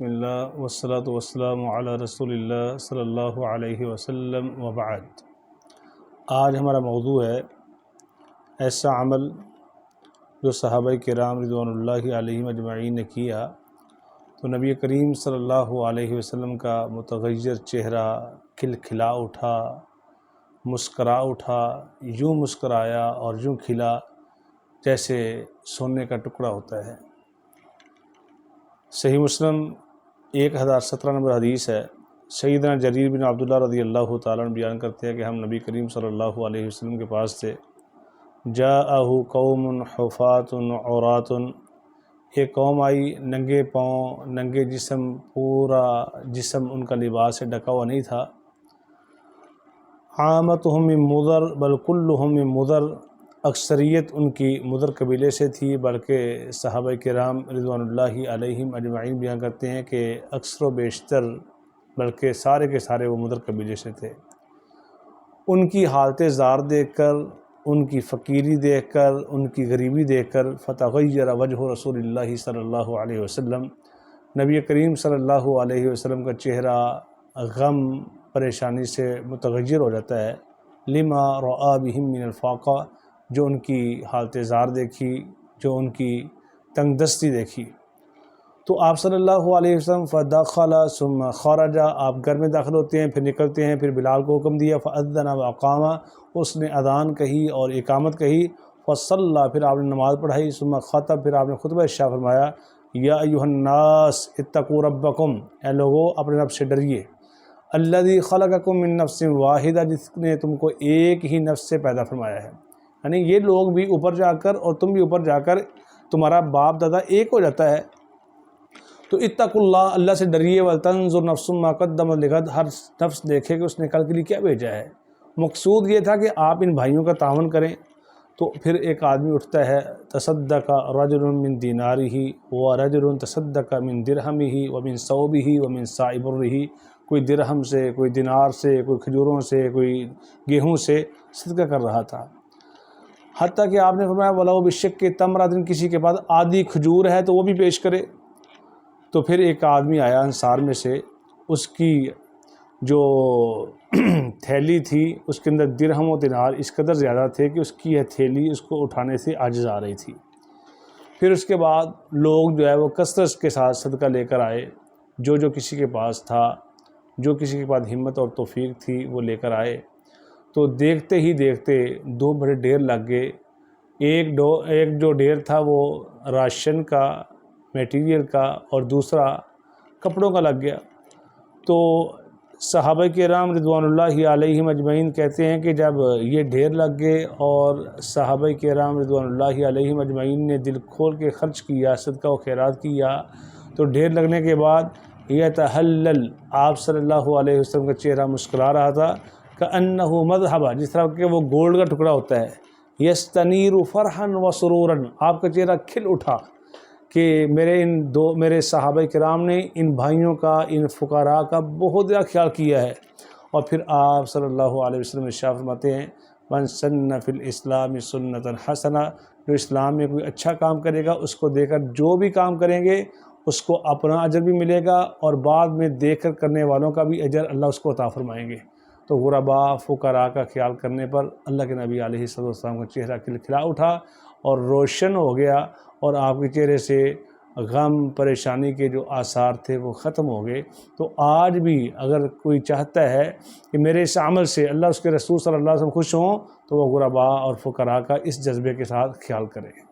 بسم اللہ والصلاة والسلام علی رسول اللہ صلی اللہ علیہ وسلم وبعد۔ آج ہمارا موضوع ہے ایسا عمل جو صحابہ کرام رضوان اللہ علیہم اجمعین نے کیا تو نبی کریم صلی اللہ علیہ وسلم کا متغیر چہرہ کھلکھلا اٹھا، مسکرا اٹھا، یوں مسکرایا اور یوں کھلا جیسے سونے کا ٹکڑا ہوتا ہے۔ صحیح مسلم 1017 نمبر حدیث ہے۔ سیدنا جریر بن عبداللہ رضی اللہ تعالیٰ عنہ بیان کرتے ہیں کہ ہم نبی کریم صلی اللہ علیہ وسلم کے پاس تھے۔ جاءہ قوم حفات عورات، ایک قوم آئی ننگے پاؤں، ننگے جسم، پورا جسم ان کا لباس سے ڈھکا ہوا نہیں تھا۔ عامتہم من مضر بل کلہم من مضر، اکثریت ان کی مضر قبیلے سے تھی، بلکہ صحابہ کرام رضوان اللہ علیہم اجمعین بیان کرتے ہیں کہ اکثر و بیشتر بلکہ سارے کے سارے وہ مضر قبیلے سے تھے۔ ان کی حالت زار دیکھ کر، ان کی فقیری دیکھ کر، ان کی غریبی دیکھ کر فتغیر وجہ رسول اللہ صلی اللہ علیہ وسلم، نبی کریم صلی اللہ علیہ وسلم کا چہرہ غم پریشانی سے متغیر ہو جاتا ہے۔ لما رآ بہم من الفاقہ، جو ان کی حالت زار دیکھی، جو ان کی تنگ دستی دیکھی، تو آپ صلی اللہ علیہ وسلم فدخل ثم خرج، آپ گھر میں داخل ہوتے ہیں پھر نکلتے ہیں، پھر بلال کو حکم دیا فاذن واقام، اس نے اذان کہی اور اقامت کہی، فصلی، پھر آپ نے نماز پڑھائی، ثم خطب، پھر آپ نے خطبہ ارشاد فرمایا، یا ایھا الناس اتقوا ربکم، اے لوگو اپنے رب سے ڈریے، الذی خلقکم من نفس واحدہ، جس نے تم کو ایک ہی نفس سے پیدا فرمایا ہے۔ یعنی یہ لوگ بھی اوپر جا کر اور تم بھی اوپر جا کر تمہارا باپ دادا ایک ہو جاتا ہے، تو اتقوا اللہ، اللہ سے ڈریے، ولتنظر نفس ما قدمت لغد، ہر نفس دیکھے کہ اس نے کل کے لیے کیا بھیجا ہے۔ مقصود یہ تھا کہ آپ ان بھائیوں کا تعاون کریں۔ تو پھر ایک آدمی اٹھتا ہے، تصدق رجل من دینارہ ورجل تصدق من درہمہ ومن ثوبہ ومن صاع برہ، کوئی درہم سے، کوئی دینار سے، کوئی کھجوروں سے، کوئی گیہوں سے صدقہ کر رہا تھا۔ حتیٰ کہ آپ نے فرمایا وَلَوْ بِشِقِّ تَمْرَةٍ، کسی کے پاس آدھی کھجور ہے تو وہ بھی پیش کرے۔ تو پھر ایک آدمی آیا انصار میں سے، اس کی جو تھیلی تھی اس کے اندر درہم و دینار اس قدر زیادہ تھے کہ اس کی یہ تھیلی اس کو اٹھانے سے عاجز آ رہی تھی۔ پھر اس کے بعد لوگ جو ہے وہ کثرت کے ساتھ صدقہ لے کر آئے، جو کسی کے پاس تھا، جو کسی کے پاس ہمت اور توفیق تھی وہ لے کر آئے۔ تو دیکھتے ہی دیکھتے دو بڑے ڈھیر لگ گئے۔ ایک جو ڈھیر تھا وہ راشن کا، میٹیریل کا، اور دوسرا کپڑوں کا لگ گیا۔ تو صحابہ کرام رضوان اللہ علیہم اجمعین کہتے ہیں کہ جب یہ ڈھیر لگ گئے اور صحابہ کرام رضوان اللہ علیہم اجمعین نے دل کھول کے خرچ کیا، صدقہ و خیرات کیا، تو ڈھیر لگنے کے بعد یتہلل، آپ صلی اللہ علیہ وسلم کا چہرہ مسکرا رہا تھا، کأنہ مذہب، جس طرح کہ وہ گولڈ کا ٹکڑا ہوتا ہے، یستنیر فرحا و سرورا، آپ کا چہرہ کھل اٹھا کہ میرے صحابہ کرام نے ان بھائیوں کا، ان فقراء کا بہت زیادہ خیال کیا ہے۔ اور پھر آپ صلی اللہ علیہ وسلم ارشاد فرماتے ہیں من سن فی الاسلام سنتا حسنہ، جو اسلام میں کوئی اچھا کام کرے گا اس کو دیکھ کر جو بھی کام کریں گے اس کو اپنا اجر بھی ملے گا، اور بعد میں دیکھ کر کرنے والوں کا بھی اجر اللہ اس کو عطا فرمائیں گے۔ تو غرباء فقراء کا خیال کرنے پر اللہ کے نبی علیہ السلام کا چہرہ کھلکھلا اٹھا اور روشن ہو گیا، اور آپ کے چہرے سے غم پریشانی کے جو آثار تھے وہ ختم ہو گئے۔ تو آج بھی اگر کوئی چاہتا ہے کہ میرے اس عمل سے اللہ اس کے رسول صلی اللہ علیہ وسلم خوش ہوں، تو وہ غرباء اور فقراء کا اس جذبے کے ساتھ خیال کرے۔